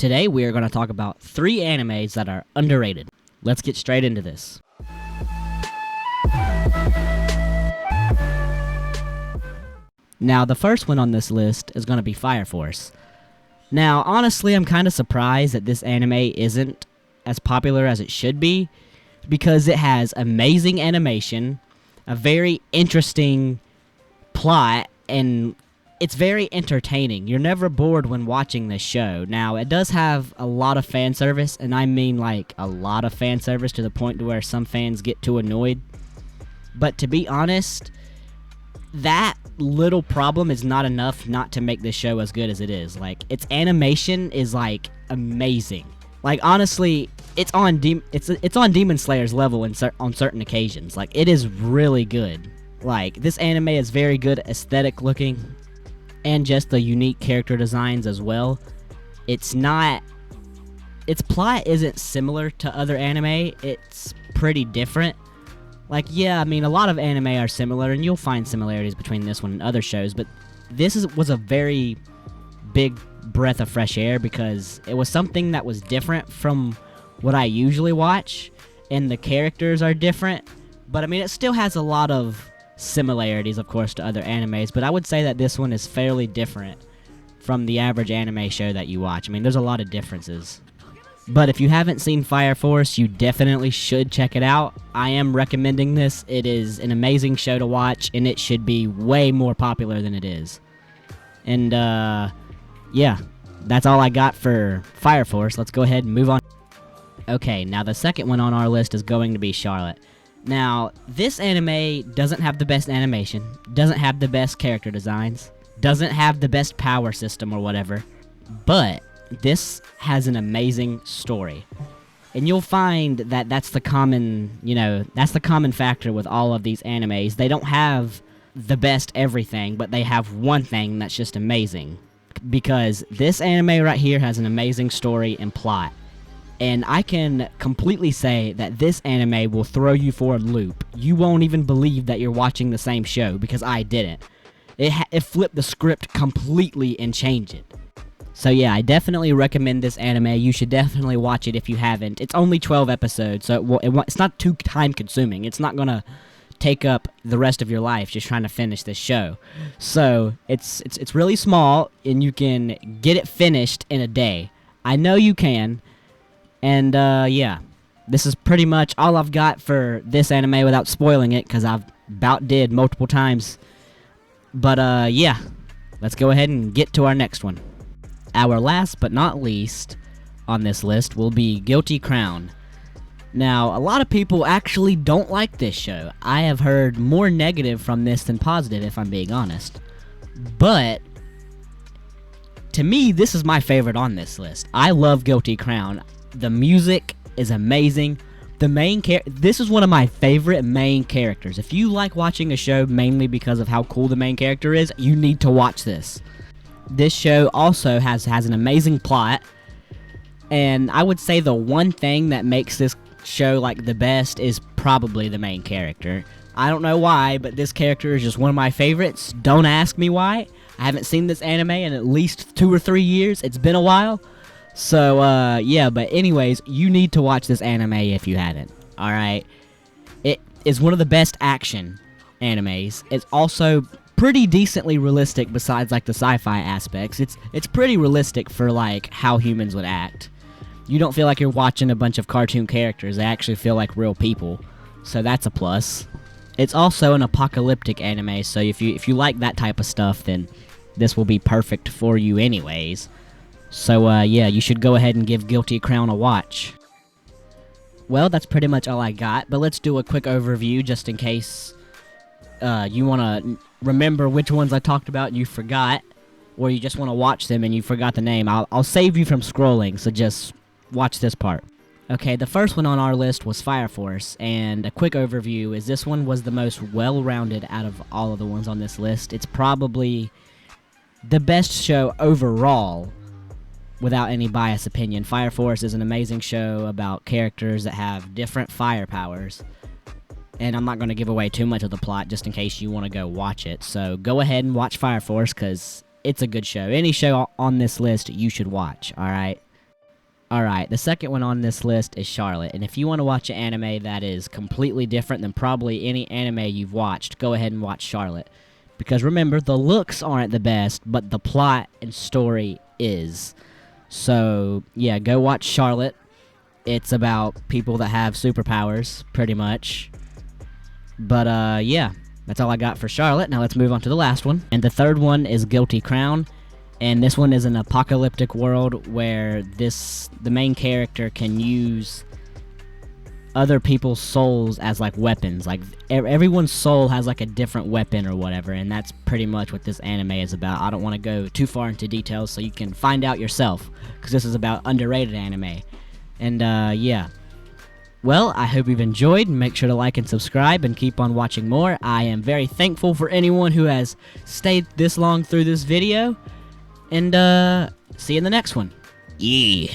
Today we are going to talk about 3 animes that are underrated. Let's get straight into this. Now, the first one on this list is going to be Fire Force. Now, honestly, I'm kind of surprised that this anime isn't as popular as it should be, because it has amazing animation, a very interesting plot, and it's very entertaining. You're never bored when watching this show. Now, it does have a lot of fan service, and I mean like a lot of fan service to the point to where some fans get too annoyed. But to be honest, that little problem is not enough not to make this show as good as it is. Like, its animation is like amazing. Like, honestly, it's on Demon Slayer's level on certain occasions. Like, it is really good. Like, this anime is very good aesthetic looking, and just the unique character designs as well. Its plot isn't similar to other anime. It's pretty different. Like, yeah, I mean, a lot of anime are similar, and you'll find similarities between this one and other shows, but this was a very big breath of fresh air, because it was something that was different from what I usually watch, and the characters are different, but I mean, it still has a lot of similarities, of course, to other animes, but I would say that this one is fairly different from the average anime show that you watch. I mean, there's a lot of differences. But if you haven't seen Fire Force, you definitely should check it out. I am recommending this. It is an amazing show to watch, and it should be way more popular than it is. And, yeah, that's all I got for Fire Force. Let's go ahead and move on. Okay, now the second one on our list is going to be Charlotte. Now, this anime doesn't have the best animation, doesn't have the best character designs, doesn't have the best power system or whatever, but this has an amazing story. And you'll find that that's the common factor with all of these animes. They don't have the best everything, but they have one thing that's just amazing. Because this anime right here has an amazing story and plot. And I can completely say that this anime will throw you for a loop. You won't even believe that you're watching the same show, because I didn't. It flipped the script completely and changed it. So yeah, I definitely recommend this anime. You should definitely watch it if you haven't. It's only 12 episodes, so it's not too time-consuming. It's not gonna take up the rest of your life just trying to finish this show. So it's really small, and you can get it finished in a day. I know you can. And, yeah, this is pretty much all I've got for this anime without spoiling it, because I've about did multiple times. But, yeah, let's go ahead and get to our next one. Our last but not least on this list will be Guilty Crown. Now, a lot of people actually don't like this show. I have heard more negative from this than positive, if I'm being honest. But to me, this is my favorite on this list. I love Guilty Crown. The music is amazing. This is one of my favorite main characters. If you like watching a show mainly because of how cool the main character is, you need to watch this. This show also has an amazing plot, and I would say the one thing that makes this show like the best is probably the main character. I don't know why, but this character is just one of my favorites. Don't ask me why. I haven't seen this anime in at least 2 or 3 years. It's been a while. So, yeah, but anyways, you need to watch this anime if you hadn't, alright? It is one of the best action animes. It's also pretty decently realistic besides, like, the sci-fi aspects. It's pretty realistic for, like, how humans would act. You don't feel like you're watching a bunch of cartoon characters. They actually feel like real people, so that's a plus. It's also an apocalyptic anime, so if you like that type of stuff, then this will be perfect for you anyways. So, yeah, you should go ahead and give Guilty Crown a watch. Well, that's pretty much all I got, but let's do a quick overview just in case you want to remember which ones I talked about and you forgot, or you just want to watch them and you forgot the name. I'll save you from scrolling, so just watch this part. Okay, the first one on our list was Fire Force, and a quick overview is this one was the most well-rounded out of all of the ones on this list. It's probably the best show overall, without any biased opinion. Fire Force is an amazing show about characters that have different fire powers. And I'm not going to give away too much of the plot just in case you want to go watch it. So go ahead and watch Fire Force, because it's a good show. Any show on this list you should watch, alright? Alright, the second one on this list is Charlotte, and if you want to watch an anime that is completely different than probably any anime you've watched, go ahead and watch Charlotte. Because remember, the looks aren't the best, but the plot and story is. So, yeah, go watch Charlotte. It's about people that have superpowers, pretty much. But, yeah, that's all I got for Charlotte. Now let's move on to the last one. And the third one is Guilty Crown. And this one is an apocalyptic world where the main character can use other people's souls as like weapons. Like everyone's soul has like a different weapon or whatever, and that's pretty much what this anime is about. I don't want to go too far into details, so you can find out yourself, because this is about underrated anime. And yeah. Well, I hope you've enjoyed. Make sure to like and subscribe and keep on watching more. I am very thankful for anyone who has stayed this long through this video. And see you in the next one. Yeah.